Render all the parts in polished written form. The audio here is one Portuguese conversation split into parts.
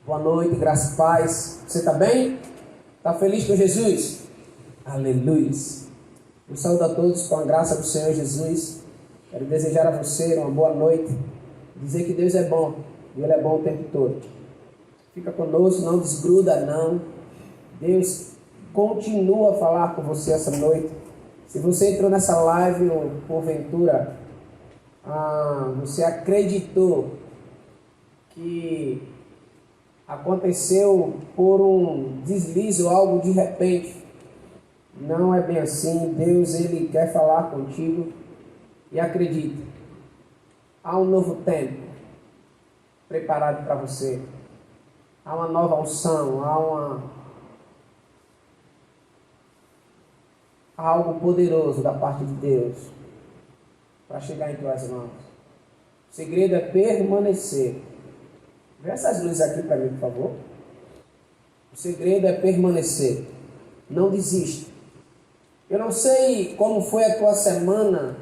Boa noite, graça e paz. Você está bem? Está feliz com Jesus? Aleluia. Eu saúdo a todos com a graça do Senhor Jesus. Quero desejar a você uma boa noite. Dizer que Deus é bom e Ele é bom o tempo todo. Fica conosco, não desgruda não. Deus continua a falar com você essa noite. Se você entrou nessa live ou porventura você acreditou que aconteceu por um deslize ou algo de repente, não é bem assim. Deus, Ele quer falar contigo e acredita, há um novo tempo preparado para você, há uma nova unção, há algo poderoso da parte de Deus para chegar em tuas mãos. O segredo é permanecer. Vê essas luzes aqui para mim, por favor. O segredo é permanecer. Não desista. Eu não sei como foi a tua semana,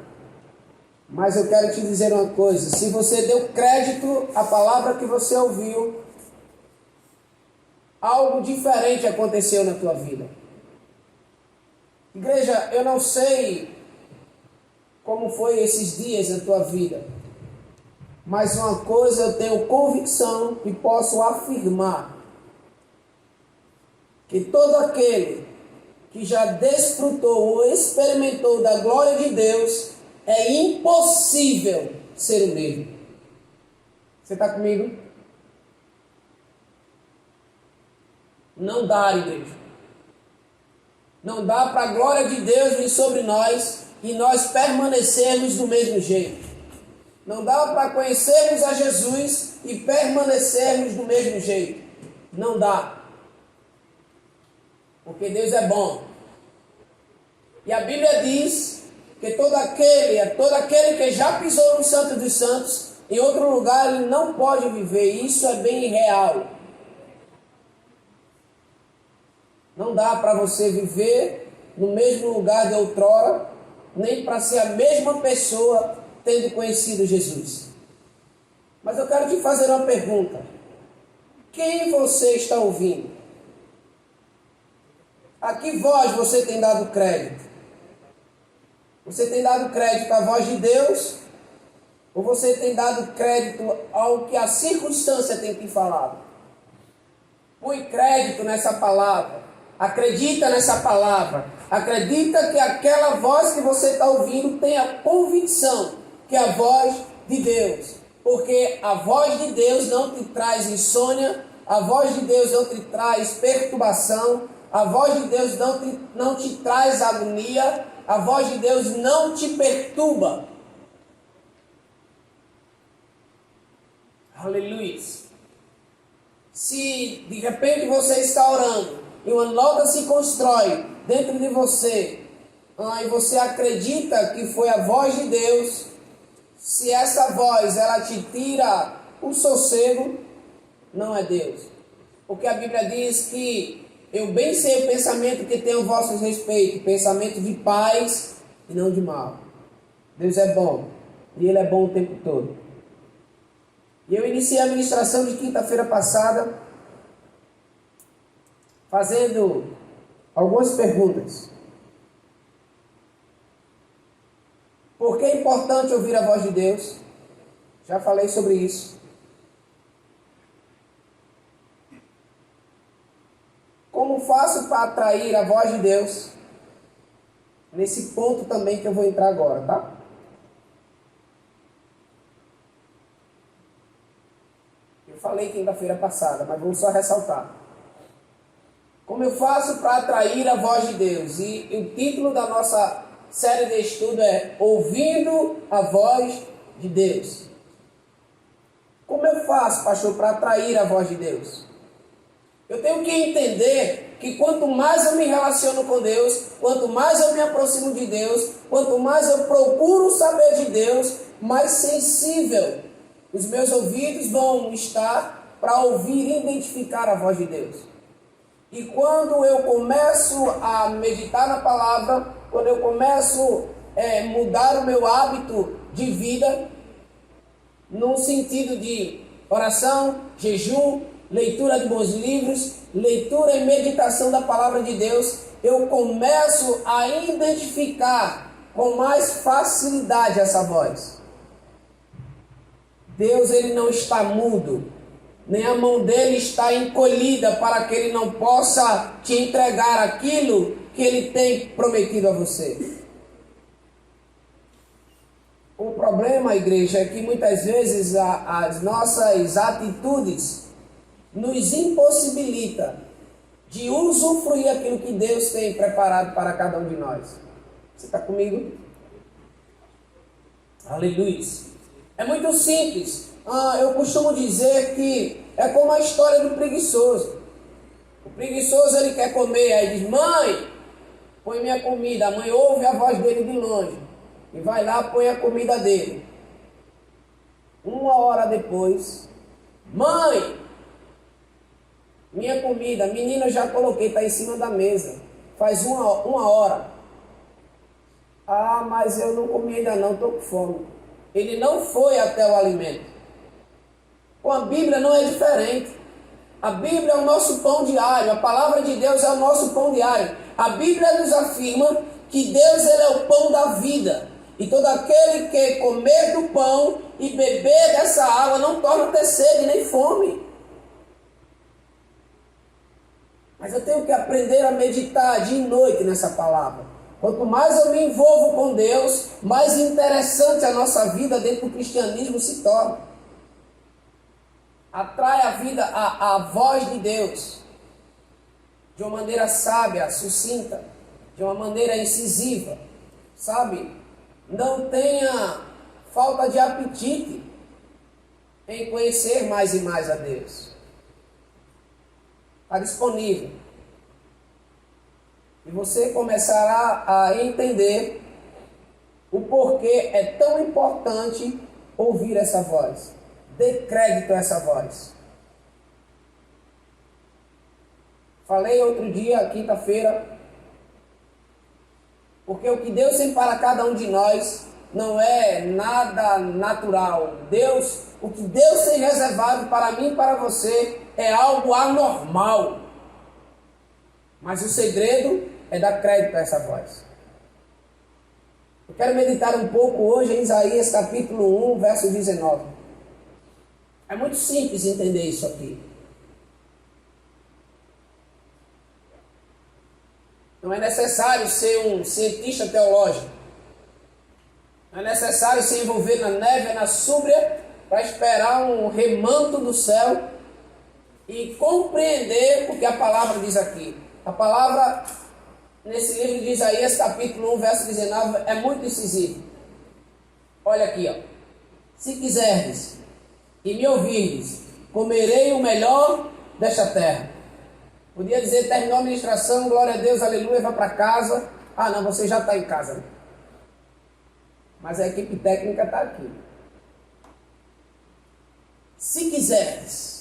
mas eu quero te dizer uma coisa. Se você deu crédito à palavra que você ouviu, algo diferente aconteceu na tua vida. Igreja, eu não sei como foi esses dias na tua vida, mas uma coisa eu tenho convicção e posso afirmar: que todo aquele que já desfrutou ou experimentou da glória de Deus, é impossível ser o mesmo. Você está comigo? Não dá, igreja. Não dá para a glória de Deus vir sobre nós e nós permanecermos do mesmo jeito. Não dá para conhecermos a Jesus e permanecermos do mesmo jeito. Não dá. Porque Deus é bom. E a Bíblia diz que todo aquele que já pisou no Santo dos Santos, em outro lugar ele não pode viver. Isso é bem real. Não dá para você viver no mesmo lugar de outrora, nem para ser a mesma pessoa tendo conhecido Jesus. Mas eu quero te fazer uma pergunta. Quem você está ouvindo? A que voz você tem dado crédito? Você tem dado crédito à voz de Deus? Ou você tem dado crédito ao que a circunstância tem te falado? Põe crédito nessa palavra. Acredita nessa palavra. Acredita que aquela voz que você está ouvindo tem a convicção que é a voz de Deus. Porque a voz de Deus não te traz insônia, a voz de Deus não te traz perturbação, a voz de Deus não te traz agonia, a voz de Deus não te perturba. Aleluia. Se de repente você está orando e uma nota se constrói dentro de você, e você acredita que foi a voz de Deus, se essa voz ela te tira o sossego, não é Deus. Porque a Bíblia diz que eu bem sei o pensamento que tenho a vosso respeito, pensamento de paz e não de mal. Deus é bom e Ele é bom o tempo todo. E eu iniciei a ministração de quinta-feira passada fazendo algumas perguntas. Por que é importante ouvir a voz de Deus? Já falei sobre isso. Como faço para atrair a voz de Deus? Nesse ponto também que eu vou entrar agora, tá? Eu falei quinta-feira passada, mas vou só ressaltar. Como eu faço para atrair a voz de Deus? E o título da nossa série de estudo é Ouvindo a Voz de Deus. Como eu faço, pastor, para atrair a voz de Deus? Eu tenho que entender que quanto mais eu me relaciono com Deus, quanto mais eu me aproximo de Deus, quanto mais eu procuro saber de Deus, mais sensível os meus ouvidos vão estar para ouvir e identificar a voz de Deus. E quando eu começo a meditar na palavra, quando eu começo a mudar o meu hábito de vida, no sentido de oração, jejum, leitura de bons livros, leitura e meditação da palavra de Deus, eu começo a identificar com mais facilidade essa voz. Deus, ele não está mudo, nem a mão dele está encolhida para que ele não possa te entregar aquilo que ele tem prometido a você. O problema, igreja, é que muitas vezes as nossas atitudes nos impossibilita de usufruir aquilo que Deus tem preparado para cada um de nós. Você está comigo? Aleluia. É muito simples. Eu costumo dizer que é como a história do preguiçoso. O preguiçoso, ele quer comer, aí diz: mãe, põe minha comida. A mãe ouve a voz dele de longe e vai lá, põe a comida dele. 1 hora depois: mãe, minha comida. Menina, eu já coloquei, está em cima da mesa. Faz uma hora. Ah, mas eu não comi ainda não, estou com fome. Ele não foi até o alimento. Com a Bíblia não é diferente. A Bíblia é o nosso pão diário. A palavra de Deus é o nosso pão diário. A Bíblia nos afirma que Deus, ele é o pão da vida. E todo aquele que comer do pão e beber dessa água não torna a ter sede nem fome. Mas eu tenho que aprender a meditar dia e noite nessa palavra. Quanto mais eu me envolvo com Deus, mais interessante a nossa vida dentro do cristianismo se torna. Atrai a vida a voz de Deus de uma maneira sábia, sucinta, de uma maneira incisiva, sabe? Não tenha falta de apetite em conhecer mais e mais a Deus. Está disponível. E você começará a entender o porquê é tão importante ouvir essa voz. Dê crédito a essa voz. Falei outro dia, quinta-feira, porque o que Deus tem para cada um de nós não é nada natural. O que Deus tem reservado para mim e para você é algo anormal. Mas o segredo é dar crédito a essa voz. Eu quero meditar um pouco hoje em Isaías capítulo 1, verso 19. É muito simples entender isso aqui. Não é necessário ser um cientista teológico. Não é necessário se envolver na neve, na súbria, para esperar um remanto do céu e compreender o que a palavra diz aqui. A palavra, nesse livro de Isaías, capítulo 1, verso 19, é muito incisivo. Olha aqui, ó. Se quiserdes e me ouvirdes, comerei o melhor desta terra. Podia dizer, terminou a ministração, glória a Deus, aleluia, vai para casa. Ah, não, você já está em casa, né? Mas a equipe técnica está aqui. Se quiserdes.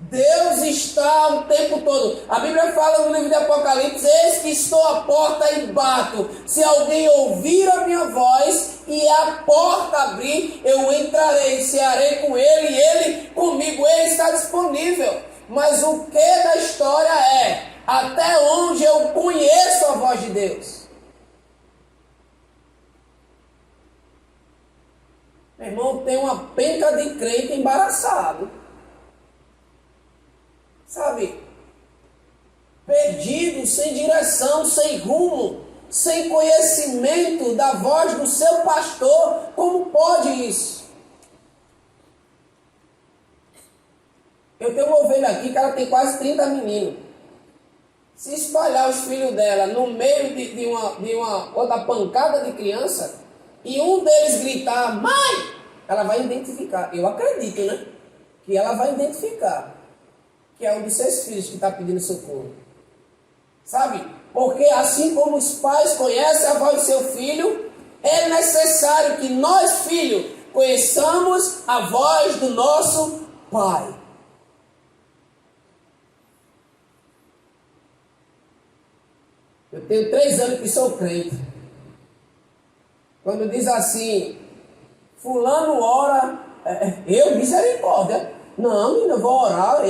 Deus está o tempo todo. A Bíblia fala no livro de Apocalipse: eis que estou à porta e bato. Se alguém ouvir a minha voz e a porta abrir, eu entrarei, cearei com ele e ele comigo. Ele está disponível. Mas o que da história é até onde eu conheço a voz de Deus? Meu irmão, tem uma penca de crente embaraçado. Sabe? Perdido, sem direção, sem rumo, sem conhecimento da voz do seu pastor. Como pode isso? Eu tenho uma ovelha aqui que ela tem quase 30 meninos. Se espalhar os filhos dela no meio de uma outra pancada de criança e um deles gritar, mãe, ela vai identificar. Eu acredito, né? Que ela vai identificar que é um dos seus filhos que está pedindo socorro. Sabe? Porque assim como os pais conhecem a voz do seu filho, é necessário que nós, filhos, conheçamos a voz do nosso Pai. Eu tenho 3 anos que sou crente. Quando diz assim, fulano ora, eu misericórdia. Não, menina, eu vou orar.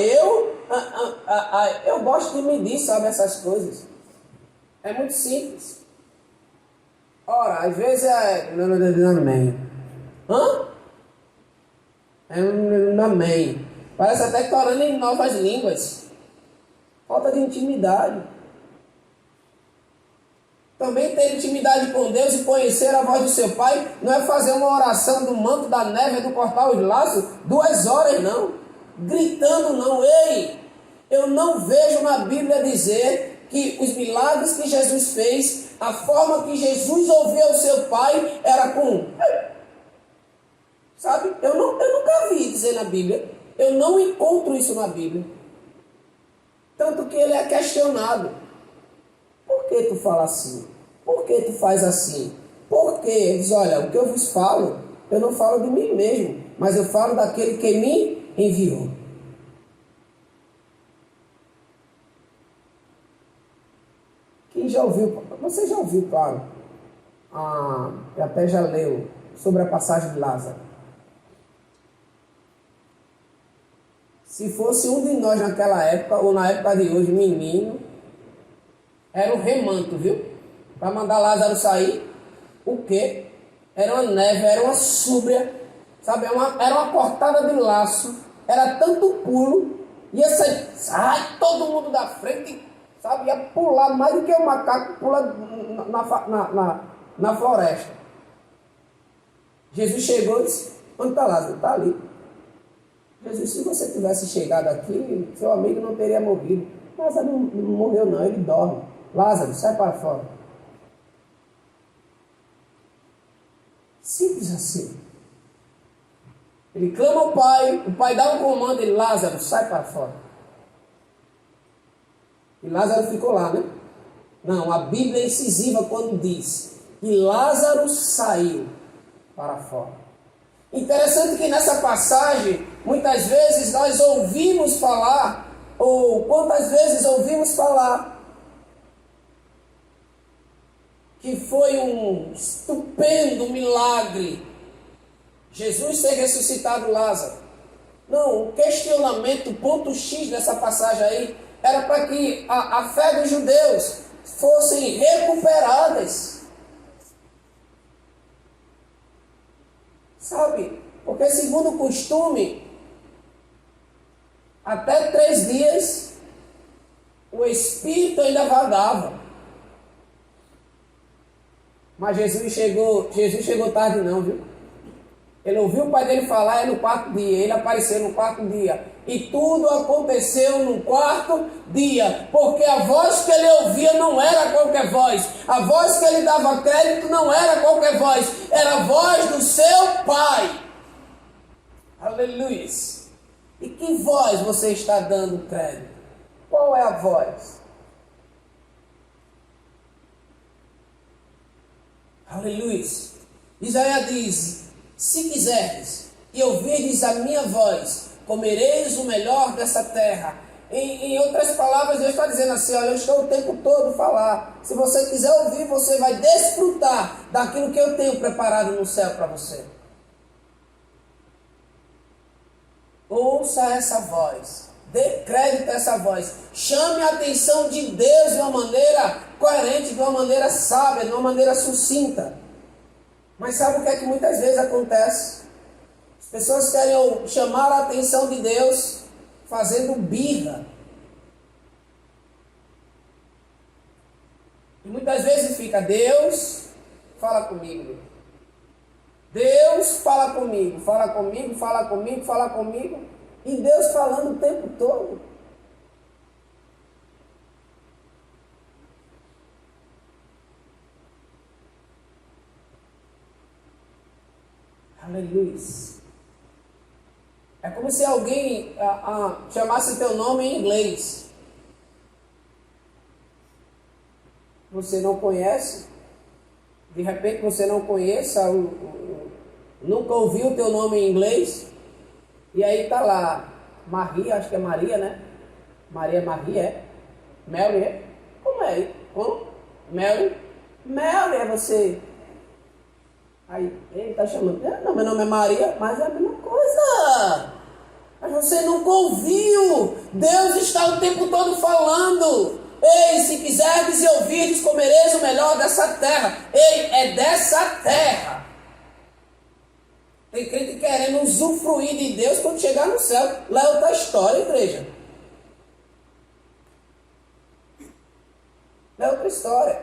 Eu gosto de medir, sabe, essas coisas. É muito simples. Ora, às vezes é... Amém. Hã? Amém. Parece até que está orando em novas línguas. Falta de intimidade. Também ter intimidade com Deus e conhecer a voz do seu Pai não é fazer uma oração do manto da neve, do cortar os laços, 2 horas não. Gritando não. Ei, eu não vejo na Bíblia dizer que os milagres que Jesus fez, a forma que Jesus ouvia o seu Pai era com... Sabe? Eu nunca vi dizer na Bíblia. Eu não encontro isso na Bíblia. Tanto que ele é questionado. Por que tu fala assim? Por que tu faz assim? Por quê? Ele diz, olha, o que eu vos falo, eu não falo de mim mesmo, mas eu falo daquele que me enviou. Quem já ouviu, você já ouviu, claro, até já leu sobre a passagem de Lázaro. Se fosse um de nós naquela época, ou na época de hoje, menino, era um remanto, viu? Para mandar Lázaro sair, o quê? Era uma neve, era uma súbria, sabe? Era uma cortada de laço, era tanto pulo, ia sair, sai todo mundo da frente, sabe? Ia pular mais do que o macaco pula na floresta. Jesus chegou e disse, onde está Lázaro? Está ali. Jesus, se você tivesse chegado aqui, seu amigo não teria morrido. Lázaro não morreu não, ele dorme. Lázaro, sai para fora. Simples assim. Ele clama ao Pai, o Pai dá um comando, ele, Lázaro, sai para fora. E Lázaro ficou lá, né? Não, a Bíblia é incisiva quando diz que Lázaro saiu para fora. Interessante que nessa passagem, muitas vezes nós ouvimos falar, ou quantas vezes ouvimos falar, que foi um estupendo milagre Jesus ter ressuscitado Lázaro. Não, o questionamento, o ponto X dessa passagem aí, era para que a fé dos judeus fossem recuperadas. Sabe? Porque segundo o costume, até 3 dias, o Espírito ainda vagava. Mas Jesus chegou tarde não, viu? Ele ouviu o pai dele falar no 4º dia, ele apareceu no 4º dia. E tudo aconteceu no 4º dia, porque a voz que ele ouvia não era qualquer voz. A voz que ele dava crédito não era qualquer voz, era a voz do seu Pai. Aleluia. E que voz você está dando crédito? Qual é a voz? Aleluia. Isaías diz, se quiserdes e ouvirdes a minha voz, comereis o melhor dessa terra. Em outras palavras, Deus está dizendo assim, olha, eu estou o tempo todo a falar. Se você quiser ouvir, você vai desfrutar daquilo que eu tenho preparado no céu para você. Ouça essa voz, dê crédito a essa voz, chame a atenção de Deus de uma maneira coerente, de uma maneira sábia, de uma maneira sucinta. Mas sabe o que é que muitas vezes acontece? As pessoas querem chamar a atenção de Deus fazendo birra. E muitas vezes fica, Deus, fala comigo. Deus, fala comigo, fala comigo, fala comigo, fala comigo. E Deus falando o tempo todo. Aleluia. É como se alguém chamasse teu nome em inglês. Você não conhece. De repente você não conheça, nunca ouviu o teu nome em inglês. E aí está lá, Maria, acho que é Maria, né? Maria, é? Mary, é? Como é? Como? Mary? Mary é você. Aí ele está chamando, não, meu nome é Maria, mas é a mesma coisa. Mas você nunca ouviu. Deus está o tempo todo falando. Ei, se quiserdes e ouvirdes, comereis o melhor dessa terra. Ei, é dessa terra. Tem crente querendo usufruir de Deus quando chegar no céu. Lá é outra história, igreja. Lá é outra história.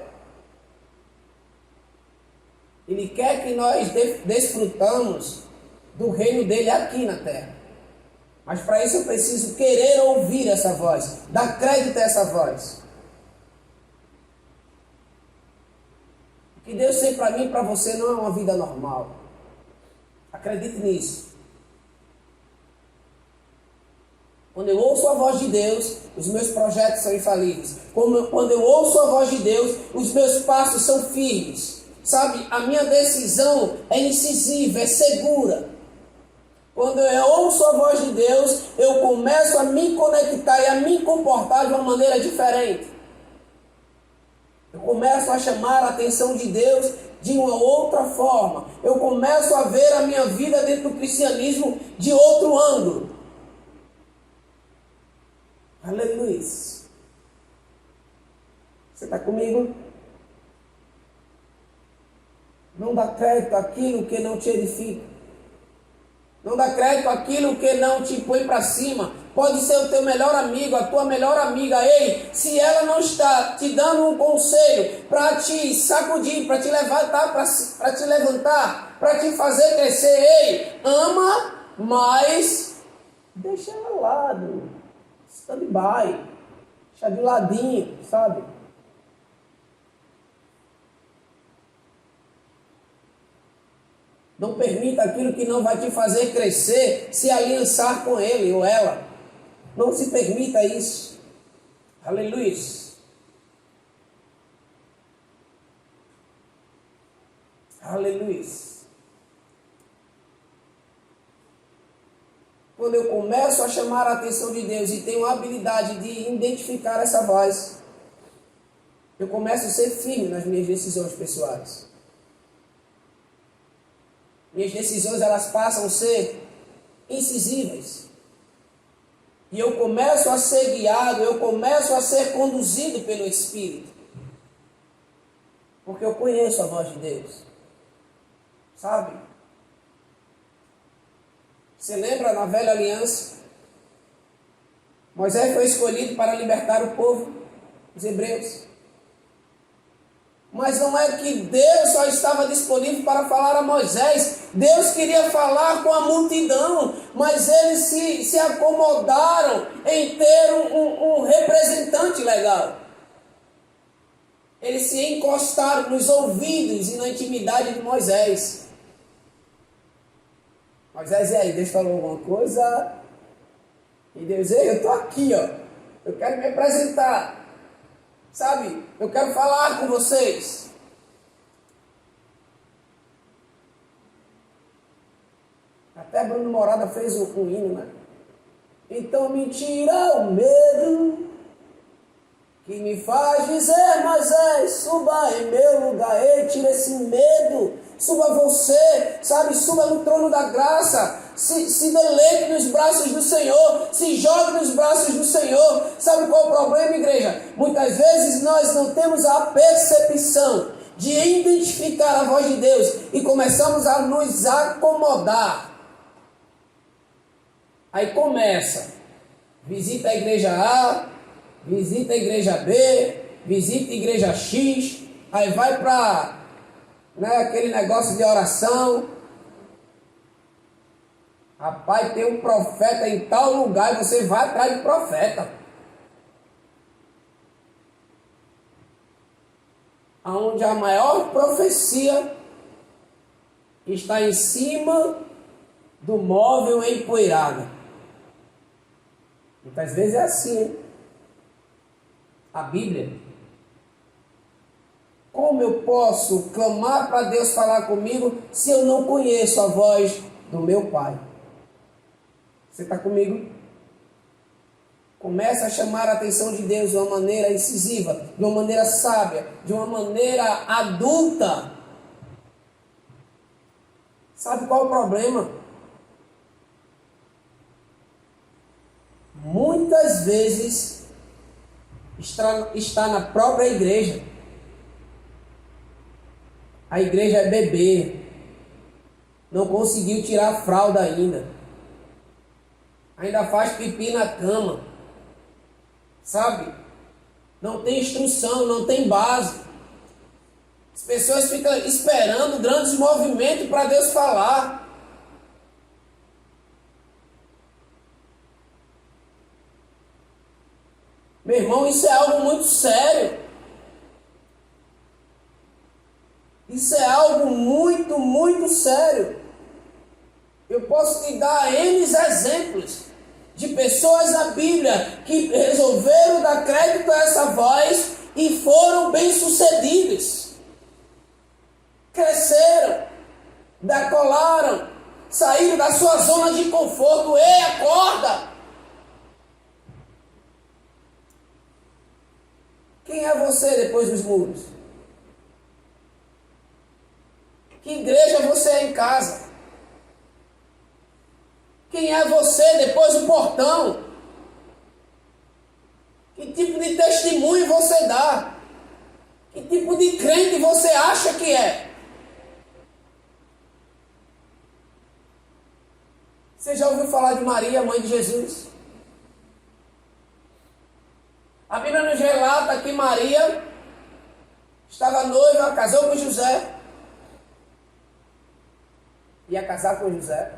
Ele quer que nós desfrutamos do reino dele aqui na terra. Mas para isso eu preciso querer ouvir essa voz, dar crédito a essa voz. O que Deus tem para mim e para você não é uma vida normal. Acredite nisso. Quando eu ouço a voz de Deus, os meus projetos são infalíveis. Quando eu ouço a voz de Deus, os meus passos são firmes. Sabe, a minha decisão é incisiva, é segura. Quando eu ouço a voz de Deus, eu começo a me conectar e a me comportar de uma maneira diferente. Eu começo a chamar a atenção de Deus de uma outra forma. Eu começo a ver a minha vida dentro do cristianismo de outro ângulo. Aleluia. Você está comigo? Não dá crédito àquilo que não te edifica. Não dá crédito àquilo que não te põe para cima. Pode ser o teu melhor amigo, a tua melhor amiga. Ei, se ela não está te dando um conselho para te sacudir, para te levantar, para te levantar, para te fazer crescer, ei, ama, mas deixa ela ao lado. Stand-by. Deixa de ladinho, sabe? Não permita aquilo que não vai te fazer crescer, se aliançar com ele ou ela. Não se permita isso. Aleluia. Aleluia. Quando eu começo a chamar a atenção de Deus e tenho a habilidade de identificar essa voz, eu começo a ser firme nas minhas decisões pessoais. Minhas decisões, elas passam a ser incisíveis. E eu começo a ser guiado, eu começo a ser conduzido pelo Espírito. Porque eu conheço a voz de Deus. Sabe? Você lembra na velha aliança? Moisés foi escolhido para libertar o povo, os hebreus. Mas não é que Deus só estava disponível para falar a Moisés. Deus queria falar com a multidão, mas eles se acomodaram em ter um representante legal. Eles se encostaram nos ouvidos e na intimidade de Moisés. Moisés, e aí, Deus falou alguma coisa? E Deus, ei, eu estou aqui, ó. Eu quero me apresentar. Sabe, eu quero falar com vocês. Até Bruno Morada fez um hino, né? Então me tira o medo que me faz dizer, Moisés, suba em meu lugar. Ei, tira esse medo. Suba você, sabe, suba no trono da graça. Se deleite nos braços do Senhor, se jogue nos braços do Senhor. Sabe qual é o problema, igreja? Muitas vezes nós não temos a percepção de identificar a voz de Deus e começamos a nos acomodar. Aí começa, visita a igreja A, visita a igreja B, visita a igreja X, aí vai para aquele negócio de oração. Rapaz, tem um profeta em tal lugar e você vai atrás do profeta. Onde a maior profecia está em cima do móvel empoeirado. Muitas vezes é assim. A Bíblia. Como eu posso clamar para Deus falar comigo se eu não conheço a voz do meu Pai? Você está comigo? Começa a chamar a atenção de Deus de uma maneira incisiva, de uma maneira sábia, de uma maneira adulta. Sabe qual é o problema? muitas vezes está na própria igreja. A igreja é bebê, não conseguiu tirar a fralda ainda faz pipi na cama, sabe? Não tem instrução, não tem base. As pessoas ficam esperando grandes movimentos para Deus falar. Meu irmão, isso é algo muito sério. Isso é algo muito, muito sério. Eu posso te dar N exemplos de pessoas na Bíblia que resolveram dar crédito a essa voz e foram bem-sucedidos. Cresceram, decolaram, saíram da sua zona de conforto. Ei, acorda! Quem é você depois dos muros? Que igreja você é em casa? Quem é você depois do portão? Que tipo de testemunho você dá? Que tipo de crente você acha que é? Você já ouviu falar de Maria, mãe de Jesus? A Bíblia nos relata que Maria estava noiva, casou com José. Ia casar com José.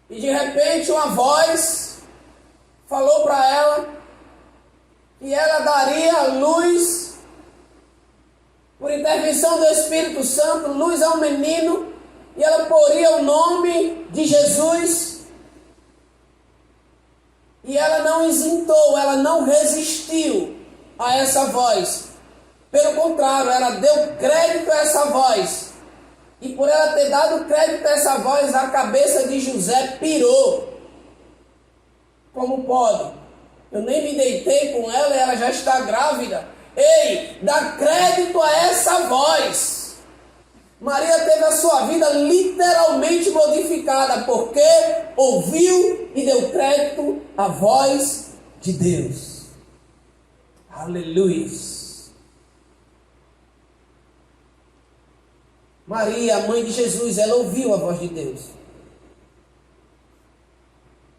E de repente uma voz falou para ela que ela daria luz, por intervenção do Espírito Santo, luz a um menino, e ela poria o nome de Jesus. E ela não hesitou, ela não resistiu a essa voz. Pelo contrário, ela deu crédito a essa voz. E por ela ter dado crédito a essa voz, a cabeça de José pirou. Como pode? Eu nem me deitei com ela e ela já está grávida. Ei, dá crédito a essa voz. Maria teve a sua vida literalmente modificada, porque ouviu e deu crédito à voz de Deus. Aleluia. Maria, a mãe de Jesus, ela ouviu a voz de Deus.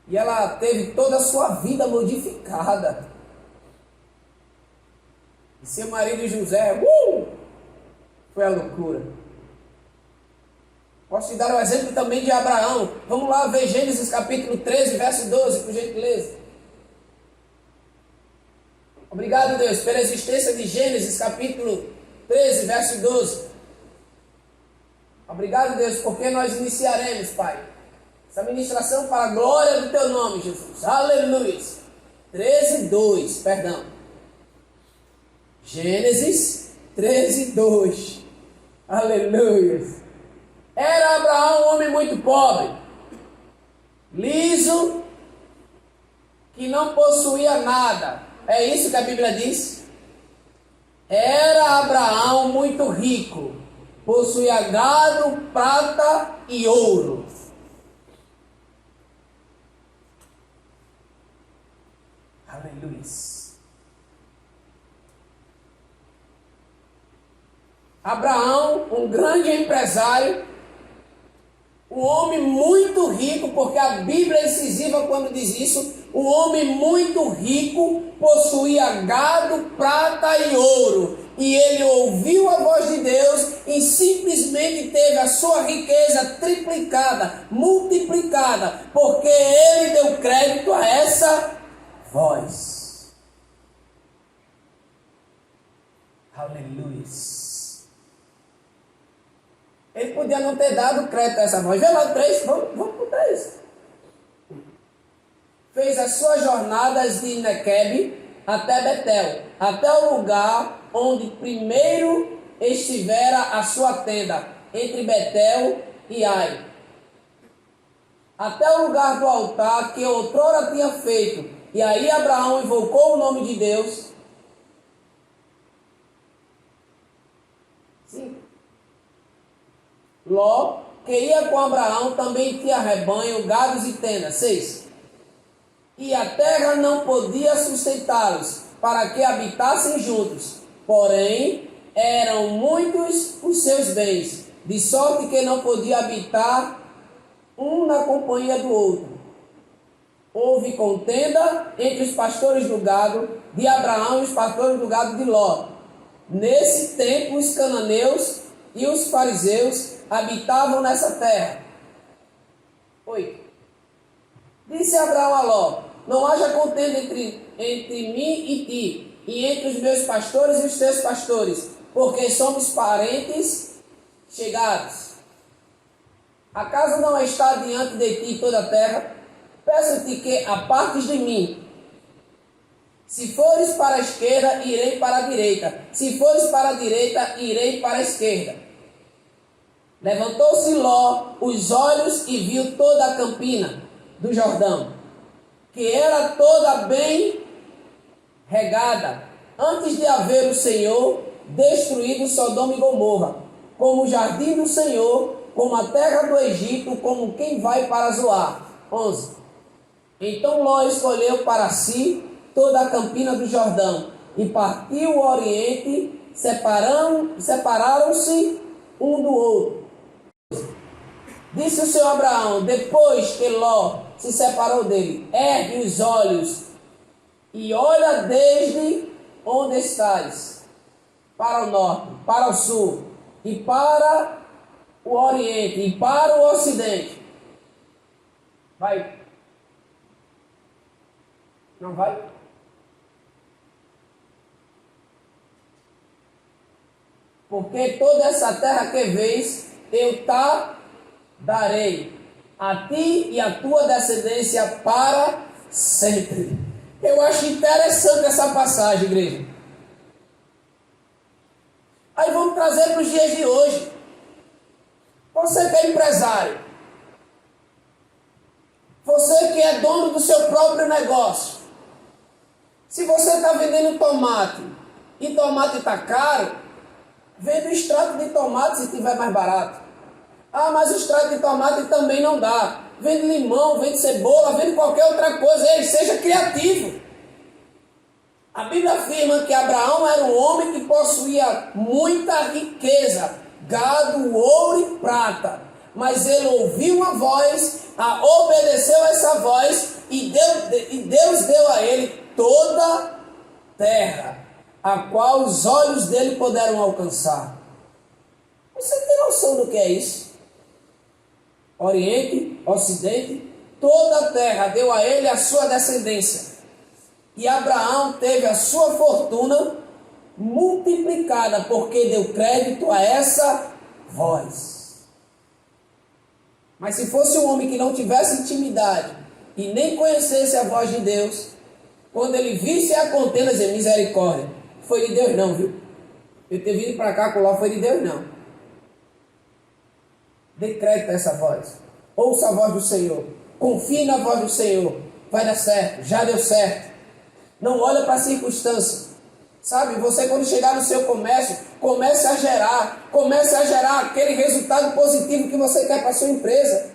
E ela teve toda a sua vida modificada. E seu marido José, foi a loucura. Posso te dar um exemplo também de Abraão. Vamos lá ver Gênesis capítulo 13, verso 12, por gentileza. Obrigado, Deus, pela existência de Gênesis capítulo 13, verso 12. Obrigado, Deus, porque nós iniciaremos, Pai, essa ministração para a glória do Teu nome, Jesus. Aleluia. 13, 2, perdão. Gênesis 13, 2. Aleluia. Era Abraão um homem muito pobre, liso, que não possuía nada. É isso que a Bíblia diz? Era Abraão muito rico, possuía gado, prata e ouro. Aleluia. Abraão, um grande empresário, um homem muito rico, porque a Bíblia é incisiva quando diz isso. Um homem muito rico, possuía gado, prata e ouro. E ele ouviu a voz de Deus e simplesmente teve a sua riqueza triplicada, multiplicada, porque ele deu crédito a essa voz. Aleluia. Ele podia não ter dado crédito a essa voz. Vê lá 3, vamos para 3. Fez as suas jornadas de Nequebe até Betel, até o lugar onde primeiro estivera a sua tenda, entre Betel e Ai, até o lugar do altar que outrora tinha feito. E aí Abraão invocou o nome de Deus. Sim. Ló, que ia com Abraão, também tinha rebanho, gados e tendas. 6. e a terra não podia sustentá-los, para que habitassem juntos. Porém, eram muitos os seus bens, de sorte que não podia habitar um na companhia do outro. Houve contenda entre os pastores do gado de Abraão e os pastores do gado de Ló. Nesse tempo, os cananeus e os fariseus habitavam nessa terra. 8. Disse Abraão a Ló: não haja contenda entre mim e ti, e entre os meus pastores e os teus pastores, porque somos parentes chegados. Acaso não está diante de ti toda a terra? Peço-te que apartes de mim. Se fores para a esquerda, irei para a direita. Se fores para a direita, irei para a esquerda. Levantou-se Ló os olhos e viu toda a campina do Jordão, que era toda bem regada, antes de haver o Senhor destruído Sodoma e Gomorra, como o jardim do Senhor, como a terra do Egito, como quem vai para Zoar. 11. Então Ló escolheu para si toda a campina do Jordão, e partiu o oriente, separaram-se um do outro. Disse o Senhor a Abraão, depois que Ló se separou dele: ergue os olhos e olha desde onde estás, para o norte, para o sul, e para o oriente, e para o ocidente. Vai. Não vai? Porque toda essa terra que vês, eu darei a ti e a tua descendência para sempre. Eu acho interessante essa passagem, igreja. Aí vamos trazer para os dias de hoje. Você que é empresário, você que é dono do seu próprio negócio, se você está vendendo tomate e tomate está caro, vende o extrato de tomate se estiver mais barato. Ah, mas o extrato de tomate também não dá. Vende limão, vende cebola, vende qualquer outra coisa. Ei, seja criativo. A Bíblia afirma que Abraão era um homem que possuía muita riqueza, gado, ouro e prata. Mas ele ouviu uma voz, obedeceu a essa voz e Deus deu a ele toda a terra, a qual os olhos dele puderam alcançar. Você tem noção do que é isso? Oriente, Ocidente, toda a terra deu a ele a sua descendência. E Abraão teve a sua fortuna multiplicada, porque deu crédito a essa voz. Mas se fosse um homem que não tivesse intimidade e nem conhecesse a voz de Deus, quando ele visse a contenda, dizer, misericórdia, foi de Deus não, viu? Eu ter vindo para cá com Ló foi de Deus não. Dê crédito a essa voz. Ouça a voz do Senhor. Confie na voz do Senhor. Vai dar certo. Já deu certo. Não olha para a circunstância. Sabe, você quando chegar no seu comércio, comece a gerar aquele resultado positivo que você quer para a sua empresa.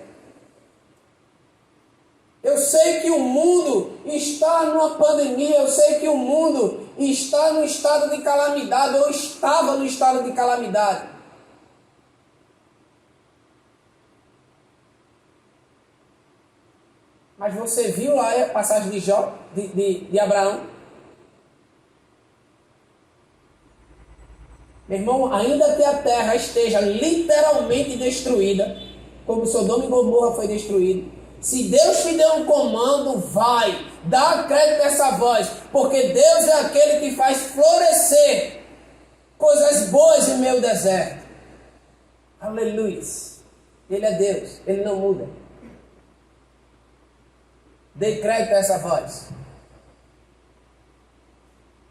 Eu sei que o mundo está numa pandemia, eu sei que o mundo está no estado de calamidade, ou estava no estado de calamidade. Mas você viu lá a passagem de Abraão? Meu irmão, ainda que a terra esteja literalmente destruída, como Sodoma e Gomorra foi destruído, se Deus te deu um comando, vai, dá crédito a essa voz, porque Deus é aquele que faz florescer coisas boas em meio deserto. Aleluia. Ele é Deus, Ele não muda. Dê crédito a essa voz.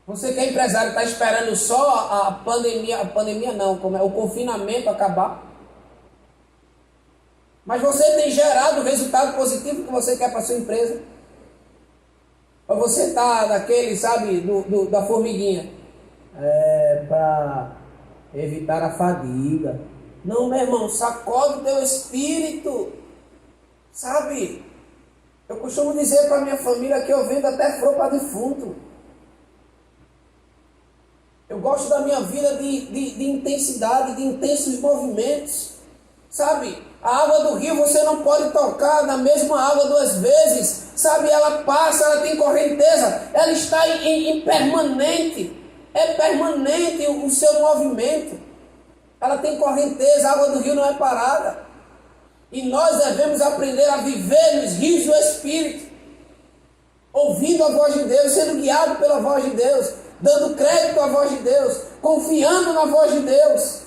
Você que é empresário está esperando só a pandemia não, como é o confinamento acabar. Mas você tem gerado o resultado positivo que você quer para a sua empresa? Ou você está daquele, sabe, da formiguinha? Para evitar a fadiga. Não, meu irmão, sacode o teu espírito. Sabe? Eu costumo dizer para minha família que eu vendo até flor para defunto. Eu gosto da minha vida de intensidade, de intensos movimentos. Sabe, a água do rio você não pode tocar na mesma água duas vezes. Sabe, ela passa, ela tem correnteza, ela está em permanente. É permanente o seu movimento. Ela tem correnteza, a água do rio não é parada. E nós devemos aprender a viver nos rios do Espírito, ouvindo a voz de Deus, sendo guiado pela voz de Deus, dando crédito à voz de Deus, confiando na voz de Deus,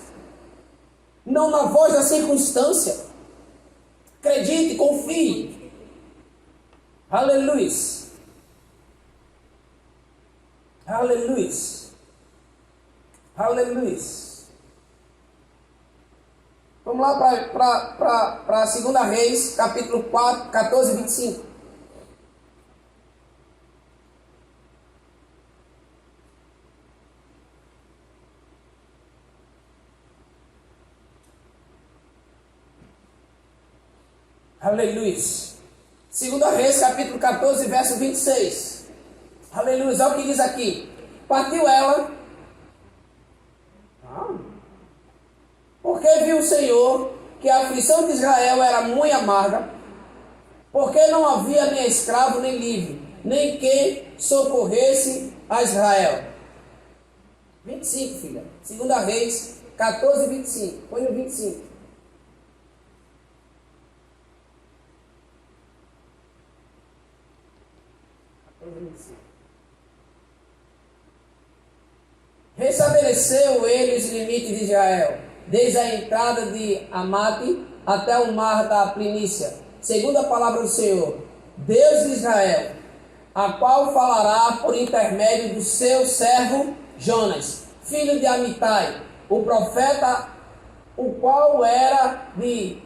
não na voz da circunstância. Acredite, confie. Aleluia. Aleluia. Aleluia. Vamos lá para 2 Reis, capítulo 4, 14 e 25. Aleluia. 2 Reis, capítulo 14, verso 26. Aleluia. Olha o que diz aqui. Partiu ela. Porque viu o Senhor que a aflição de Israel era muito amarga, porque não havia nem escravo nem livre, nem quem socorresse a Israel. 25, filha. 2 Reis, 14 e 25. Põe no 25. Restabeleceu ele os limites de Israel, desde a entrada de Amate até o mar da Plinícia, segundo a palavra do Senhor, Deus de Israel, a qual falará por intermédio do seu servo Jonas, filho de Amitai, o profeta, o qual era de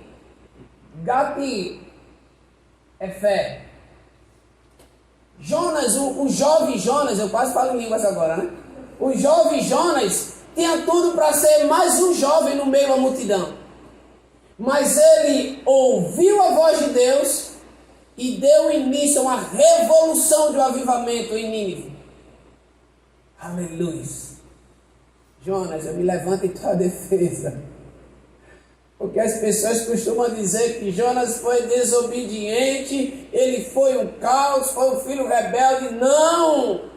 Gati-Efer. Jonas, o jovem Jonas, eu quase falo em línguas agora, né? O jovem Jonas tinha tudo para ser mais um jovem no meio da multidão. Mas ele ouviu a voz de Deus e deu início a uma revolução de um avivamento em Nínive. Aleluia. Jonas, eu me levanto em tua defesa. Porque as pessoas costumam dizer que Jonas foi desobediente, ele foi um caos, foi um filho rebelde. Não!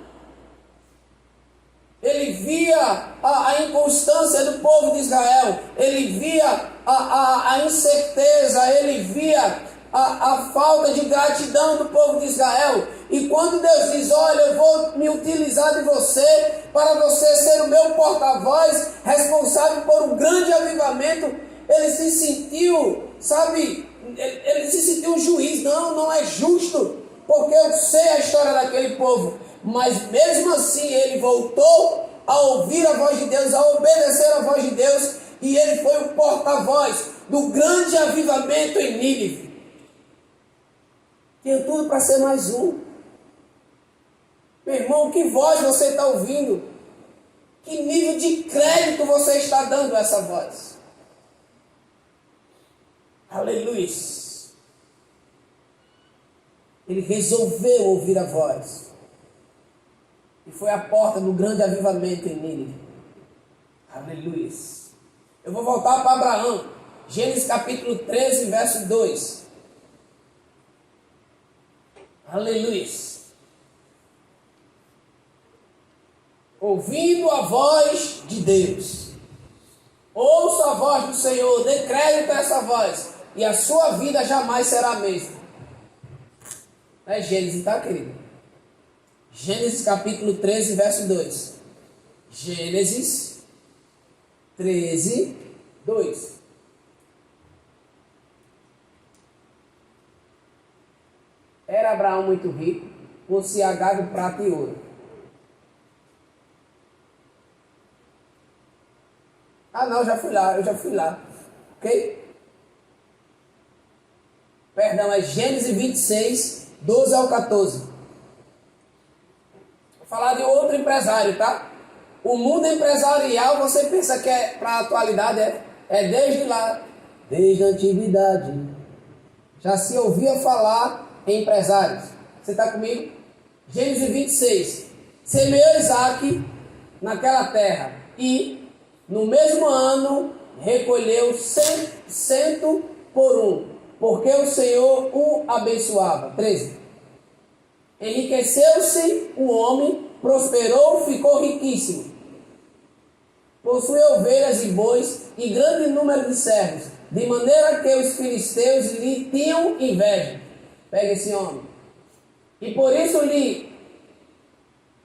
Ele via a inconstância do povo de Israel, ele via a incerteza, ele via a falta de gratidão do povo de Israel. E quando Deus diz, olha, eu vou me utilizar de você, para você ser o meu porta-voz, responsável por um grande avivamento, ele se sentiu, sabe, ele se sentiu um juiz. Não é justo, porque eu sei a história daquele povo. Mas mesmo assim ele voltou a ouvir a voz de Deus, a obedecer a voz de Deus, e ele foi o porta-voz do grande avivamento em Nínive. Tinha tudo para ser mais um. Meu irmão, que voz você está ouvindo? Que nível de crédito você está dando a essa voz? Aleluia. Ele resolveu ouvir a voz. E foi a porta do grande avivamento em Nínive. Aleluia. Eu vou voltar para Abraão. Gênesis capítulo 13, verso 2. Aleluia. Ouvindo a voz de Deus. Ouça a voz do Senhor, dê crédito a essa voz, e a sua vida jamais será a mesma. É Gênesis, tá, querido? Gênesis capítulo 13, verso 2. Gênesis 13, 2. Era Abraão muito rico, possuía gado, prata e ouro. Ah não, eu já fui lá. Ok? Perdão, é Gênesis 26, 12 ao 14. Vou falar de outro empresário, tá? O mundo empresarial, você pensa que é para a atualidade, desde lá, desde a antiguidade. Já se ouvia falar empresários. Você está comigo? Gênesis 26. Semeou Isaac naquela terra e no mesmo ano recolheu 100 por um, porque o Senhor o abençoava. 13. Enriqueceu-se o homem, prosperou, ficou riquíssimo. Possuía ovelhas e bois e grande número de servos, de maneira que os filisteus lhe tinham inveja. Pega esse homem. E por isso lhe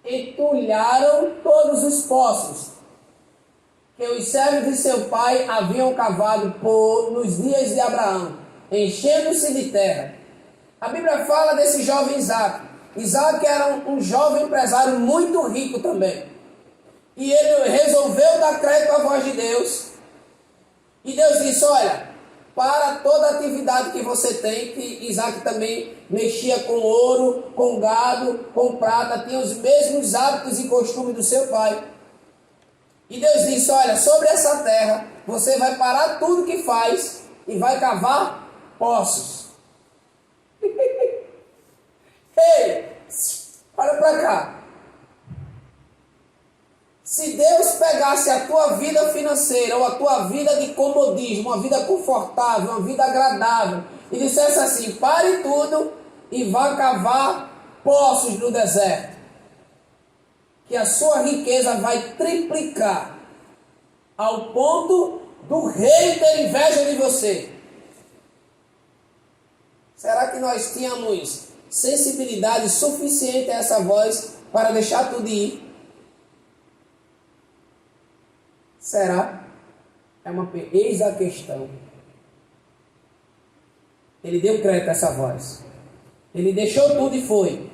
entulharam todos os poços que os servos de seu pai haviam cavado nos dias de Abraão, enchendo-se de terra. A Bíblia fala desse jovem Isaac. Isaac era um jovem empresário muito rico também. E ele resolveu dar crédito à voz de Deus. E Deus disse, olha, para toda atividade que você tem, que Isaac também mexia com ouro, com gado, com prata, tinha os mesmos hábitos e costumes do seu pai. E Deus disse, olha, sobre essa terra, você vai parar tudo que faz e vai cavar poços. Ei, olha para cá. Se Deus pegasse a tua vida financeira ou a tua vida de comodismo, uma vida confortável, uma vida agradável, e dissesse assim, pare tudo e vá cavar poços no deserto, que a sua riqueza vai triplicar, ao ponto do rei ter inveja de você. Será que nós tínhamos sensibilidade suficiente a essa voz para deixar tudo ir? Será? Eis a questão. Ele deu crédito a essa voz. Ele deixou tudo e foi.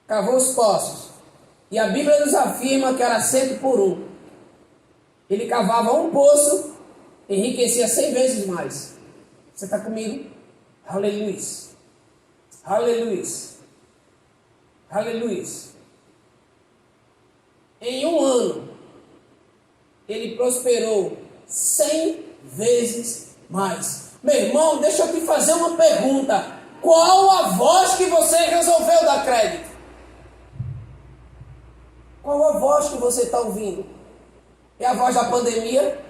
Cavou os poços. E a Bíblia nos afirma que era 100 por um. Ele cavava um poço, enriquecia 100 vezes mais. Você está comigo? Aleluia. Aleluia. Aleluia. Em um ano, ele prosperou 100 vezes mais. Meu irmão, deixa eu te fazer uma pergunta. Qual a voz que você resolveu dar crédito? Qual a voz que você está ouvindo? É a voz da pandemia?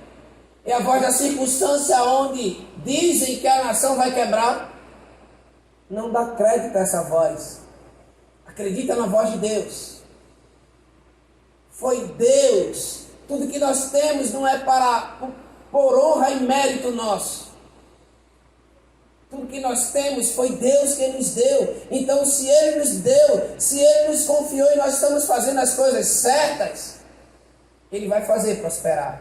É a voz da circunstância onde dizem que a nação vai quebrar? Não dá crédito a essa voz. Acredita na voz de Deus. Foi Deus. Tudo que nós temos não é por honra e mérito nosso. Tudo que nós temos foi Deus que nos deu. Então, se Ele nos deu, se Ele nos confiou e nós estamos fazendo as coisas certas, Ele vai fazer prosperar.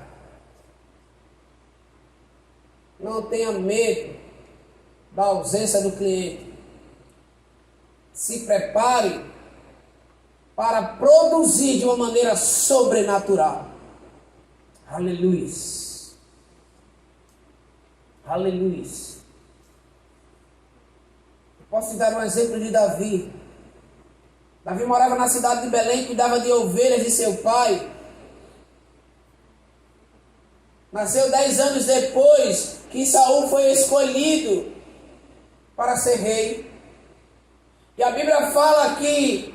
Não tenha medo da ausência do cliente. Se prepare para produzir de uma maneira sobrenatural. Aleluia. Aleluia. Posso te dar um exemplo de Davi. Davi morava na cidade de Belém, cuidava de ovelhas de seu pai. Nasceu 10 anos depois que Saul foi escolhido para ser rei. E a Bíblia fala que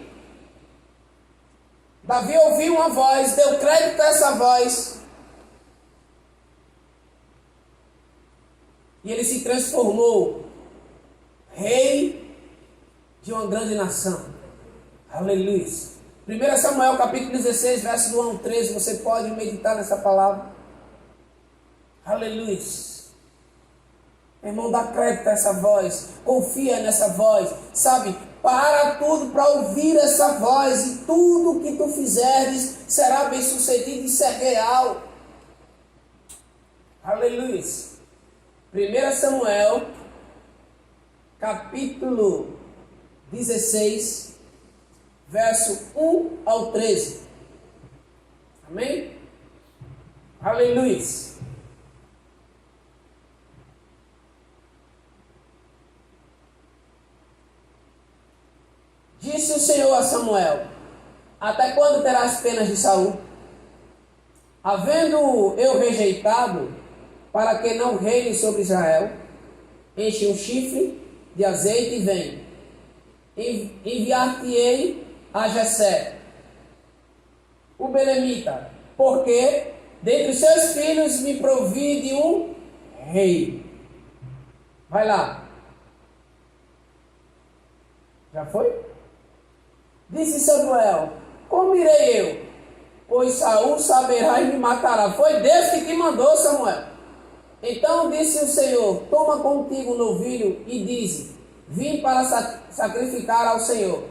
Davi ouviu uma voz, deu crédito a essa voz. E ele se transformou rei de uma grande nação. Aleluia. 1 Samuel capítulo 16, verso do 1 ao 13. Você pode meditar nessa palavra. Aleluia. Irmão, dá crédito a essa voz. Confia nessa voz. Sabe, para tudo para ouvir essa voz. E tudo que tu fizeres será bem sucedido. Isso é real. Aleluia. 1 Samuel capítulo 16, verso 1 ao 13. Amém? Aleluia. Disse o Senhor a Samuel: até quando terás penas de Saul? Havendo eu rejeitado, para que não reine sobre Israel, enche um chifre de azeite e vem. enviar-te-ei a Jessé, o belemita, porque dentre os seus filhos me provi de um rei. Vai lá. Já foi? Disse Samuel: como irei eu? Pois Saul saberá e me matará. Foi Deus que te mandou, Samuel. Então disse o Senhor: toma contigo um novilho e dize: vim para sacrificar ao Senhor.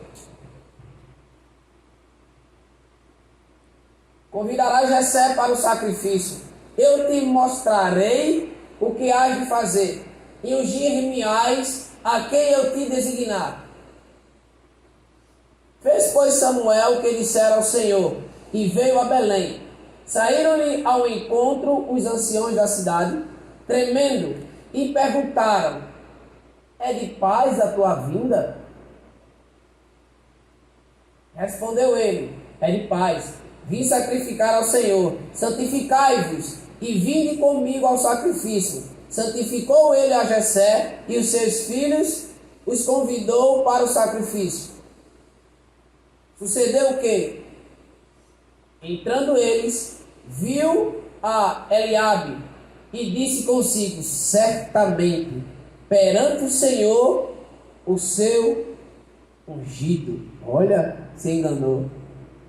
Convidarás Jessé para o sacrifício. Eu te mostrarei o que hás de fazer, e ungir-me-ás a quem eu te designar. Fez, pois, Samuel o que dissera ao Senhor, e veio a Belém. Saíram-lhe ao encontro os anciãos da cidade, tremendo, e perguntaram: é de paz a tua vinda? Respondeu ele: é de paz. Vim sacrificar ao Senhor. Santificai-vos e vinde comigo ao sacrifício. Santificou ele a Jessé e os seus filhos, os convidou para o sacrifício. Sucedeu o quê? Entrando eles, viu a Eliabe e disse consigo: certamente perante o Senhor o seu ungido. Olha, se enganou.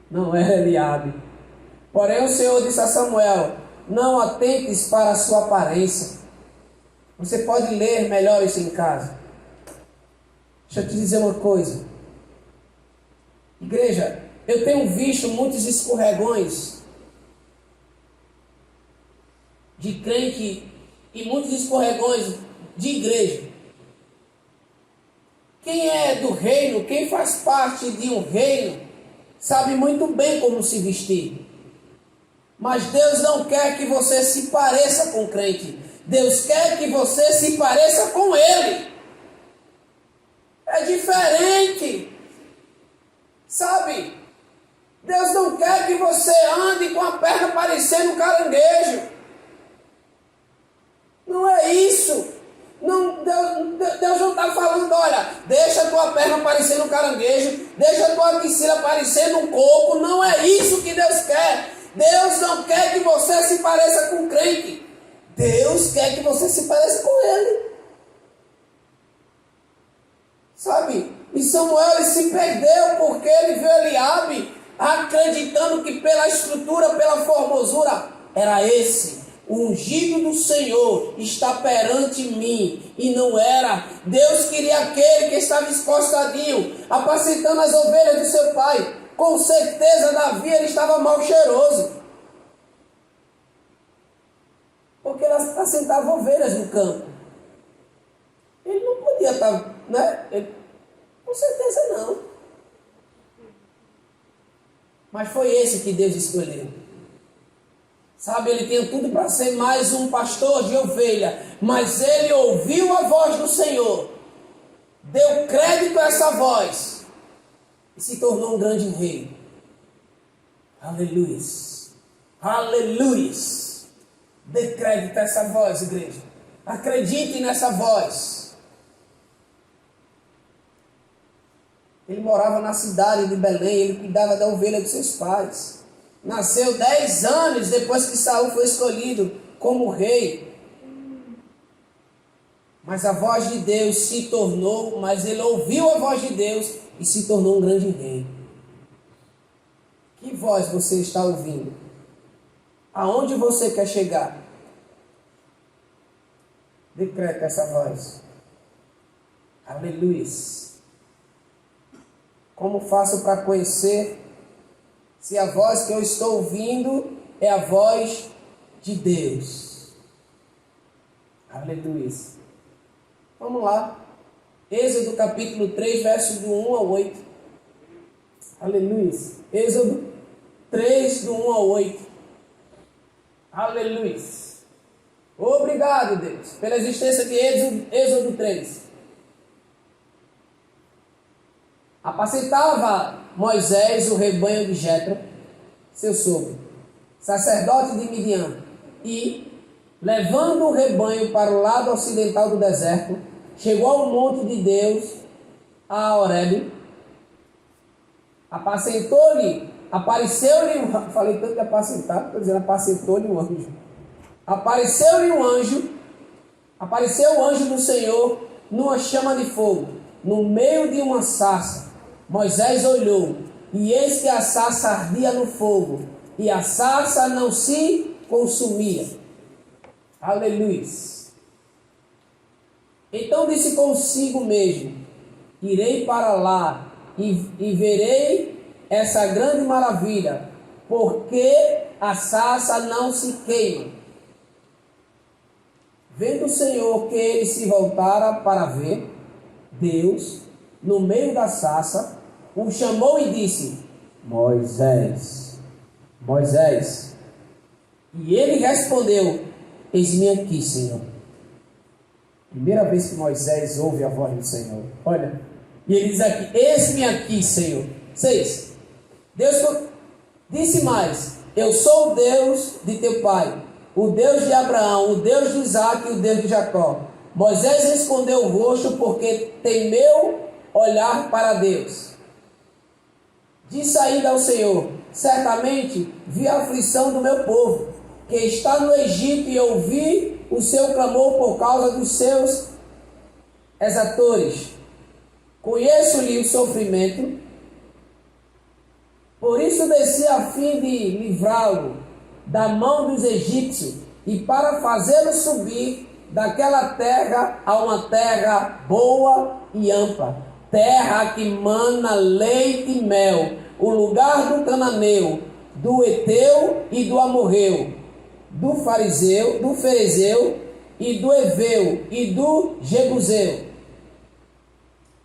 Não era Eliabe. Porém o Senhor disse a Samuel: não atentes para a sua aparência. Você pode ler melhor isso em casa. Deixa eu te dizer uma coisa. Igreja, eu tenho visto muitos escorregões de crente e muitos escorregões de igreja. Quem é do reino, quem faz parte de um reino, sabe muito bem como se vestir. Mas Deus não quer que você se pareça com o crente. Deus quer que você se pareça com Ele. É diferente. Sabe? Deus não quer que você ande com a perna parecendo um caranguejo. Não é isso. Não, Deus não está falando: olha, deixa a tua perna parecendo um caranguejo, deixa a tua axila parecendo um coco. Não é isso que Deus quer. Deus não quer que você se pareça com o crente. Deus quer que você se pareça com Ele. Sabe? E Samuel ele se perdeu porque ele viu Eliabe acreditando que pela estrutura, pela formosura, era esse. O ungido do Senhor está perante mim. E não era. Deus queria aquele que estava escostadinho, apacentando as ovelhas do seu pai. Com certeza Davi ele estava mal cheiroso, porque ele apacentava ovelhas no campo. Ele não podia estar, né? Com certeza não. Mas foi esse que Deus escolheu. Sabe, ele tinha tudo para ser mais um pastor de ovelha, mas ele ouviu a voz do Senhor, deu crédito a essa voz e se tornou um grande rei. Aleluia. Aleluia. Dê crédito a essa voz, igreja. Acredite nessa voz. Ele morava na cidade de Belém, ele cuidava da ovelha dos seus pais. Nasceu 10 anos depois que Saul foi escolhido como rei. Mas a voz de Deus se tornou, mas ele ouviu a voz de Deus e se tornou um grande rei. Que voz você está ouvindo? Aonde você quer chegar? Decreta essa voz. Aleluia. Como faço para conhecer se a voz que eu estou ouvindo é a voz de Deus? Aleluia. Vamos lá. Êxodo capítulo 3, versos do 1 ao 8. Aleluia. Êxodo 3, do 1 ao 8. Aleluia. Obrigado, Deus, pela existência de Êxodo 3. Apacentava Moisés o rebanho de Jetro, seu sogro, sacerdote de Midian, e, levando o rebanho para o lado ocidental do deserto, chegou ao monte de Deus, a Horebe, apacentou-lhe, apareceu-lhe, falei tanto de apacentar, estou dizendo apacentou-lhe um anjo. Apareceu-lhe um anjo, apareceu o anjo do Senhor numa chama de fogo, no meio de uma sarça. Moisés olhou, e eis que a sarça ardia no fogo, e a sarça não se consumia. Aleluia. Então disse consigo mesmo: irei para lá e verei essa grande maravilha, porque a sarça não se queima. Vendo o Senhor que ele se voltara para ver, Deus, no meio da sarça, o chamou e disse: Moisés, Moisés. E ele respondeu: eis-me aqui, Senhor. Primeira vez que Moisés ouve a voz do Senhor. Olha, e ele diz aqui: eis-me aqui, Senhor. 6. Deus disse mais: eu sou o Deus de teu pai, o Deus de Abraão, o Deus de Isaque e o Deus de Jacó. Moisés escondeu o rosto porque temeu olhar para Deus. Disse ainda ao Senhor: certamente vi a aflição do meu povo, que está no Egito, e ouvi o seu clamor por causa dos seus exatores. Conheço-lhe o sofrimento, por isso desci a fim de livrá-lo da mão dos egípcios, e para fazê-lo subir daquela terra a uma terra boa e ampla, terra que mana leite e mel, o lugar do cananeu, do Eteu e do Amorreu, do Ferezeu e do Eveu e do Jebuseu.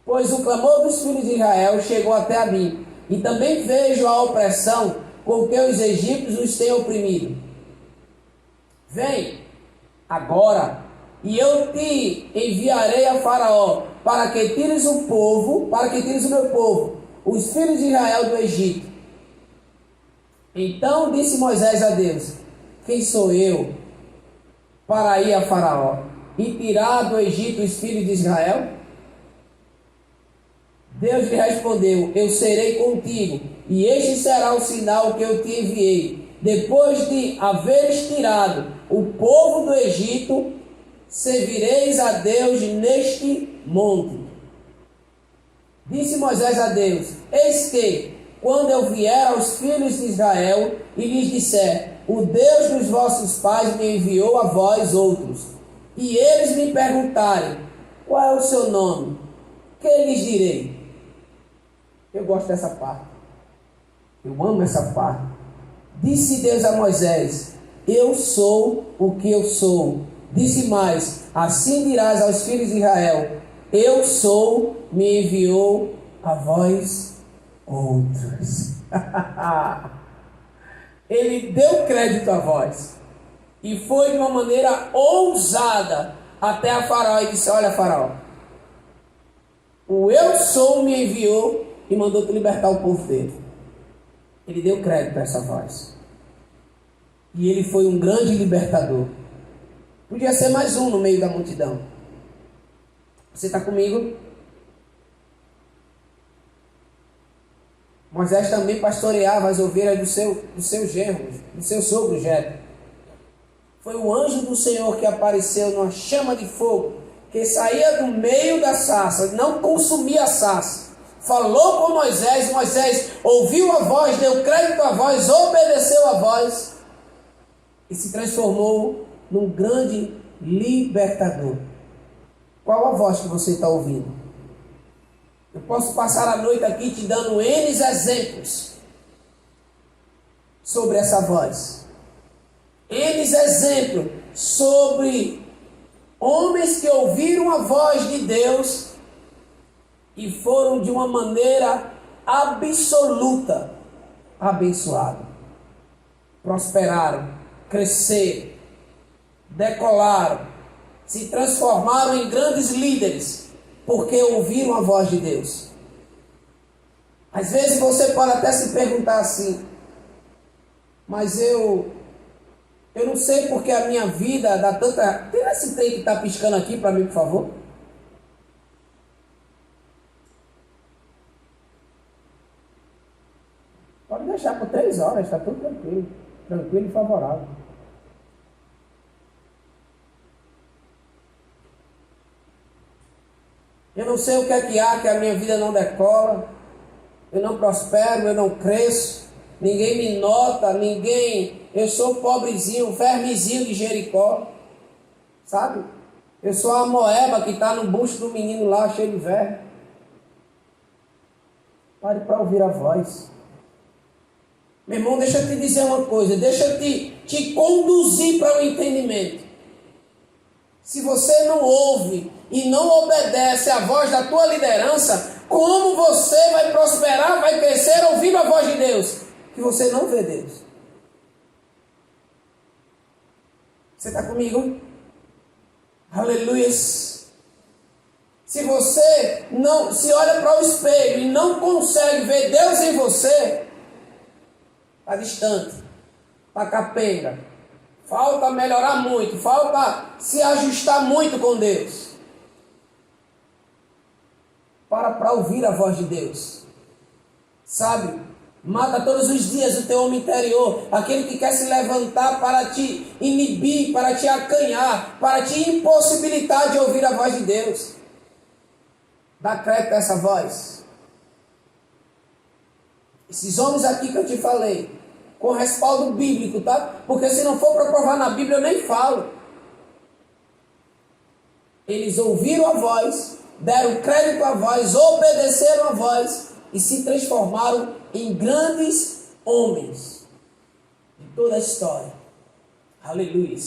Pois o clamor dos filhos de Israel chegou até a mim, e também vejo a opressão com que os egípcios os têm oprimido. Vem agora, e eu te enviarei a Faraó, para que tires o meu povo, os filhos de Israel do Egito. Então disse Moisés a Deus: quem sou eu para ir a Faraó e tirar do Egito os filhos de Israel? Deus lhe respondeu: eu serei contigo, e este será o sinal que eu te enviei. Depois de haveres tirado o povo do Egito, servireis a Deus neste monte. Disse Moisés a Deus: eis que, quando eu vier aos filhos de Israel e lhes disser: o Deus dos vossos pais me enviou a vós outros, e eles me perguntarem: qual é o seu nome? Que lhes direi? Eu gosto dessa parte. Eu amo essa parte. Disse Deus a Moisés: eu sou o que eu sou. Disse mais: assim dirás aos filhos de Israel: eu sou, me enviou a vós outros. Ele deu crédito a vós, e foi de uma maneira ousada até a Faraó e disse: olha, Faraó, o eu sou me enviou e mandou te libertar o povo dele. Ele deu crédito a essa voz, e ele foi um grande libertador. Podia ser mais um no meio da multidão. Você está comigo? Moisés também pastoreava as ovelhas do seu genro, do seu sogro Jetro. Foi o anjo do Senhor que apareceu numa chama de fogo, que saía do meio da sarça, não consumia a sarça. Falou com Moisés, Moisés ouviu a voz, deu crédito à voz, obedeceu à voz e se transformou num grande libertador. Qual a voz que você está ouvindo? Eu posso passar a noite aqui te dando N exemplos sobre essa voz. N exemplos sobre homens que ouviram a voz de Deus e foram de uma maneira absoluta abençoados. Prosperaram, cresceram, decolaram, se transformaram em grandes líderes, porque ouviram a voz de Deus. Às vezes você pode até se perguntar assim: mas eu não sei porque a minha vida dá tanta... Tem esse trem que está piscando aqui para mim, por favor? Pode deixar por 3 horas, está tudo tranquilo. Tranquilo e favorável. Eu não sei o que é que há, que a minha vida não decola. Eu não prospero, eu não cresço. Ninguém me nota, ninguém... Eu sou pobrezinho, vermezinho de Jericó. Sabe? Eu sou a moeba que está no bucho do menino lá, cheio de verme. Pare para ouvir a voz. Meu irmão, deixa eu te dizer uma coisa. Deixa eu te conduzir para o entendimento. Se você não ouve e não obedece à voz da tua liderança, como você vai prosperar, vai crescer ouvindo a voz de Deus? Que você não vê Deus. Você está comigo? Aleluia. Se você não se olha para o espelho e não consegue ver Deus em você, está distante, está capenga, falta melhorar muito, falta se ajustar muito com Deus. Para ouvir a voz de Deus. Sabe? Mata todos os dias o teu homem interior, aquele que quer se levantar para te inibir, para te acanhar, para te impossibilitar de ouvir a voz de Deus. Dá crédito a essa voz. Esses homens aqui que eu te falei, com respaldo bíblico, tá? Porque se não for para provar na Bíblia, eu nem falo. Eles ouviram a voz, deram crédito à voz, obedeceram à voz e se transformaram em grandes homens de toda a história. Aleluia.